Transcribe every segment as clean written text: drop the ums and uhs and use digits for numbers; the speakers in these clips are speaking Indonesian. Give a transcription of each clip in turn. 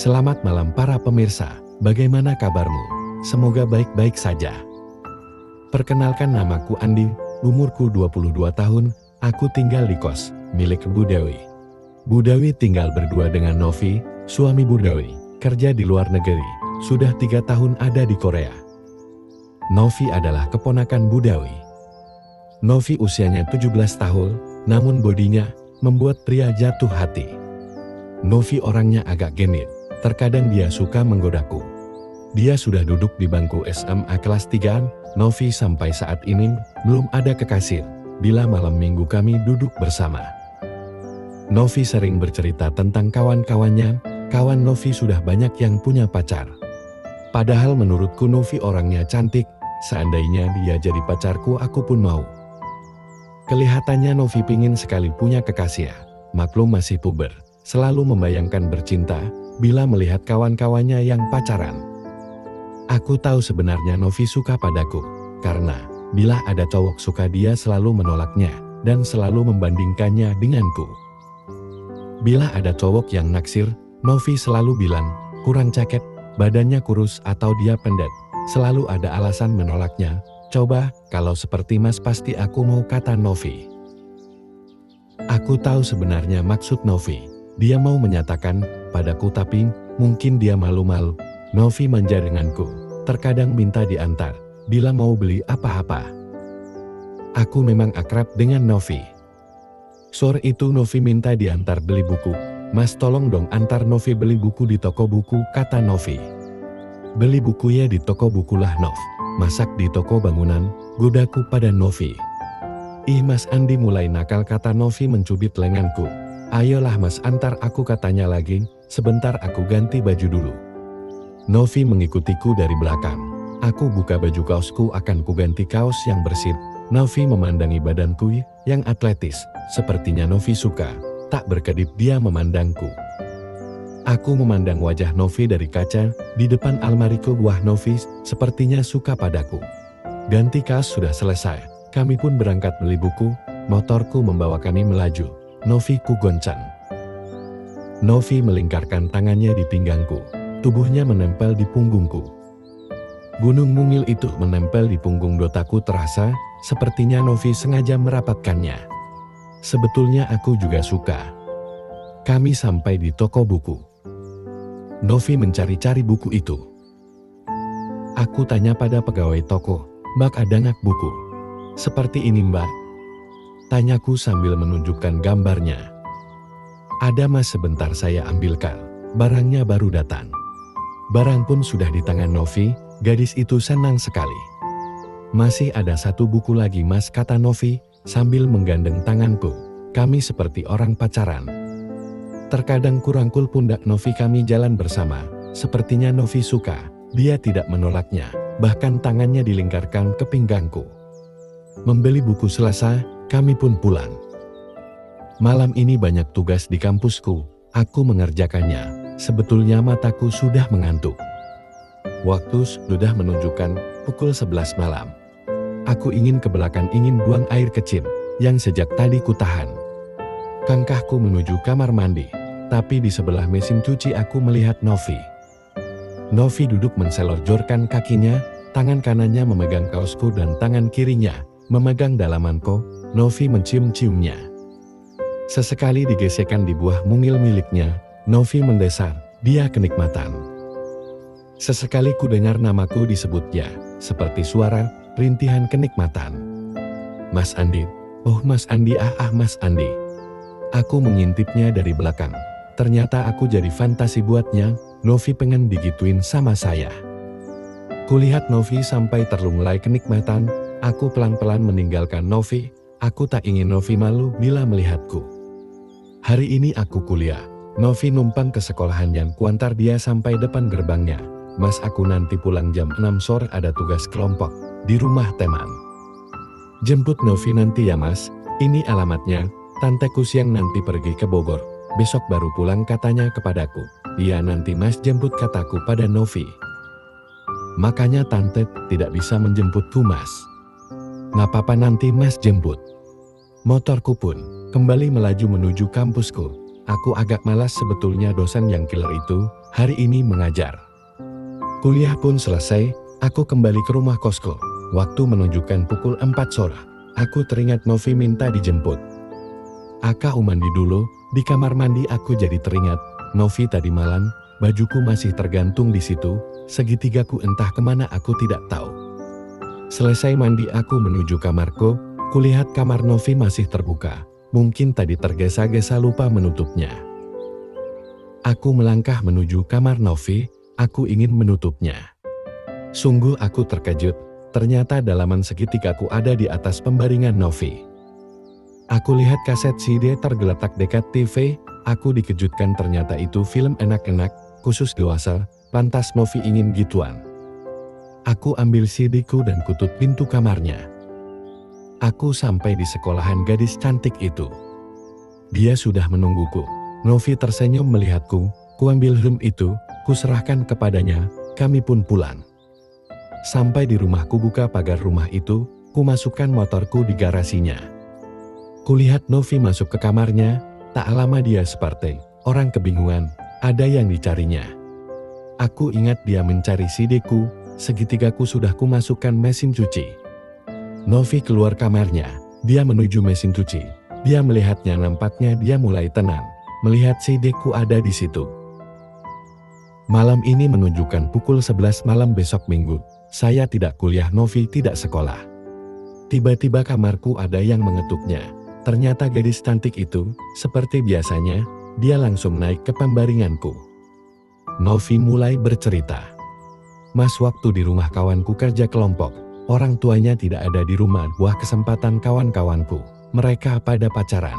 Selamat malam para pemirsa, bagaimana kabarmu? Semoga baik-baik saja. Perkenalkan, namaku Andi, umurku 22 tahun, aku tinggal di kos, milik Bu Dewi. Bu Dewi tinggal berdua dengan Novi, suami Bu Dewi, kerja di luar negeri, sudah 3 tahun ada di Korea. Novi adalah keponakan Bu Dewi. Novi usianya 17 tahun, namun bodinya membuat pria jatuh hati. Novi orangnya agak genit, terkadang dia suka menggodaku. Dia sudah duduk di bangku SMA kelas 3, Novi sampai saat ini belum ada kekasih, bila malam minggu kami duduk bersama. Novi sering bercerita tentang kawan-kawannya, kawan Novi sudah banyak yang punya pacar. Padahal menurutku Novi orangnya cantik, seandainya dia jadi pacarku aku pun mau. Kelihatannya Novi pingin sekali punya kekasih, maklum masih puber, selalu membayangkan bercinta bila melihat kawan-kawannya yang pacaran. Aku tahu sebenarnya Novi suka padaku, karena bila ada cowok suka dia selalu menolaknya, dan selalu membandingkannya denganku. Bila ada cowok yang naksir, Novi selalu bilang, kurang cakep, badannya kurus atau dia pendek, selalu ada alasan menolaknya. Coba, kalau seperti Mas pasti aku mau, kata Novi. Aku tahu sebenarnya maksud Novi, dia mau menyatakan padaku tapi mungkin dia malu-malu. Novi manja denganku, terkadang minta diantar, bila mau beli apa-apa. Aku memang akrab dengan Novi. Sore itu Novi minta diantar beli buku. Mas tolong dong antar Novi beli buku di toko buku, kata Novi. Beli buku ya di toko buku lah Nov, masak di toko bangunan, godaku pada Novi. Ih Mas Andi mulai nakal, kata Novi mencubit lenganku. Ayolah Mas antar aku, katanya lagi, sebentar aku ganti baju dulu. Novi mengikutiku dari belakang. Aku buka baju kaosku akan kuganti kaos yang bersih. Novi memandangi badanku yang atletis, sepertinya Novi suka. Tak berkedip dia memandangku. Aku memandang wajah Novi dari kaca, di depan almariku. Wah, Novi sepertinya suka padaku. Ganti kaos sudah selesai, kami pun berangkat beli buku, motorku membawa kami melaju. Novi ku goncang. Novi melingkarkan tangannya di pinggangku, tubuhnya menempel di punggungku. Gunung mungil itu menempel di punggung dotaku terasa, sepertinya Novi sengaja merapatkannya. Sebetulnya aku juga suka. Kami sampai di toko buku. Novi mencari-cari buku itu. Aku tanya pada pegawai toko, Mbak ada nggak buku seperti ini Mbak? Tanyaku sambil menunjukkan gambarnya. Ada Mas, sebentar saya ambilkan, barangnya baru datang. Barang pun sudah di tangan Novi, gadis itu senang sekali. Masih ada satu buku lagi Mas, kata Novi sambil menggandeng tanganku. Kami seperti orang pacaran. Terkadang kurangkul pundak Novi, kami jalan bersama. Sepertinya Novi suka, dia tidak menolaknya, bahkan tangannya dilingkarkan ke pinggangku. Membeli buku selesai, kami pun pulang. Malam ini banyak tugas di kampusku, aku mengerjakannya. Sebetulnya mataku sudah mengantuk. Waktu sudah menunjukkan pukul 11 malam. Aku ingin ke belakang, ingin buang air kecil yang sejak tadi kutahan. Langkahku menuju kamar mandi, tapi di sebelah mesin cuci aku melihat Novi. Novi duduk menselonjorkan kakinya, tangan kanannya memegang kaosku dan tangan kirinya memegang dalamanku. Novi mencium-ciumnya. Sesekali digesekkan di buah mungil miliknya, Novi mendesar, dia kenikmatan. Sesekali ku dengar namaku disebutnya, seperti suara rintihan kenikmatan. Mas Andi, oh Mas Andi, Mas Andi. Aku mengintipnya dari belakang. Ternyata aku jadi fantasi buatnya, Novi pengen digituin sama saya. Kulihat Novi sampai terlunglai kenikmatan, aku pelan-pelan meninggalkan Novi. Aku tak ingin Novi malu bila melihatku. Hari ini aku kuliah, Novi numpang ke sekolahan yang kuantar dia sampai depan gerbangnya. Mas aku nanti pulang jam 6 sore ada tugas kelompok di rumah teman. Jemput Novi nanti ya Mas, ini alamatnya. Tanteku siang nanti pergi ke Bogor, besok baru pulang, katanya kepadaku. Iya nanti Mas jemput, kataku pada Novi. Makanya tante tidak bisa menjemputku Mas. Nggak apa-apa nanti Mas jemput. Motorku pun kembali melaju menuju kampusku. Aku agak malas sebetulnya dosen yang killer itu, hari ini mengajar. Kuliah pun selesai, aku kembali ke rumah kosku. Waktu menunjukkan pukul 4 sore, aku teringat Novi minta dijemput. Aku mandi dulu, di kamar mandi aku jadi teringat, Novi tadi malam, bajuku masih tergantung di situ, segitigaku entah kemana aku tidak tahu. Selesai mandi aku menuju kamarku, kulihat kamar Novi masih terbuka. Mungkin tadi tergesa-gesa lupa menutupnya. Aku melangkah menuju kamar Novi, aku ingin menutupnya. Sungguh aku terkejut, ternyata dalaman segitigaku ada di atas pembaringan Novi. Aku lihat kaset CD tergeletak dekat TV, aku dikejutkan ternyata itu film enak-enak, khusus dewasa, lantas Novi ingin gituan. Aku ambil CD-ku dan kutut pintu kamarnya. Aku sampai di sekolahan gadis cantik itu. Dia sudah menungguku. Novi tersenyum melihatku, kuambil helm itu, kuserahkan kepadanya, kami pun pulang. Sampai di rumahku buka pagar rumah itu, kumasukkan motorku di garasinya. Kulihat Novi masuk ke kamarnya, tak lama dia seperti orang kebingungan, ada yang dicarinya. Aku ingat dia mencari CD-ku, segitigaku sudah kumasukkan mesin cuci. Novi keluar kamarnya, dia menuju mesin cuci. Dia melihatnya, nampaknya dia mulai tenang, melihat CD-ku ada di situ. Malam ini menunjukkan pukul 11 malam besok Minggu. Saya tidak kuliah, Novi tidak sekolah. Tiba-tiba kamarku ada yang mengetuknya. Ternyata gadis cantik itu, seperti biasanya, dia langsung naik ke pembaringanku. Novi mulai bercerita. Mas, waktu di rumah kawanku kerja kelompok, orang tuanya tidak ada di rumah, wah kesempatan kawan-kawanku, mereka pada pacaran.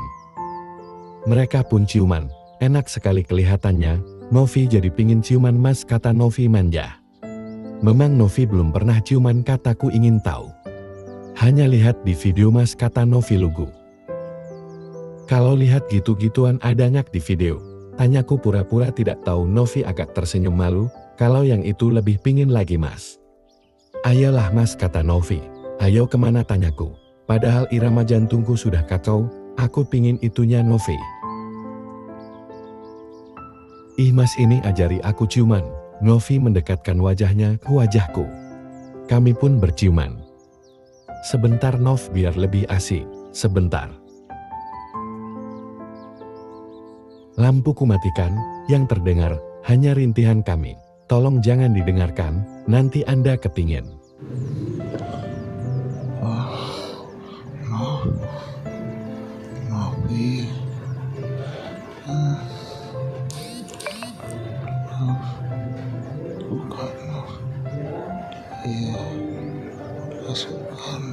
Mereka pun ciuman, enak sekali kelihatannya, Novi jadi pingin ciuman Mas, kata Novi manja. Memang Novi belum pernah ciuman, kataku ingin tahu. Hanya lihat di video Mas, kata Novi lugu. Kalau lihat gitu-gituan adanya di video, tanyaku pura-pura tidak tahu. Novi agak tersenyum malu, kalau yang itu lebih pingin lagi Mas. Ayolah Mas, kata Novi. Ayo kemana, tanyaku. Padahal irama jantungku sudah kacau, aku pingin itunya Novi. Ih Mas, ini ajari aku ciuman. Novi mendekatkan wajahnya ke wajahku. Kami pun berciuman. Sebentar Nov, biar lebih asik, sebentar. Lampuku matikan, yang terdengar hanya rintihan kami. Tolong jangan didengarkan, nanti Anda kepingin. Novi. Bukan, Nov. Iya, masukkan.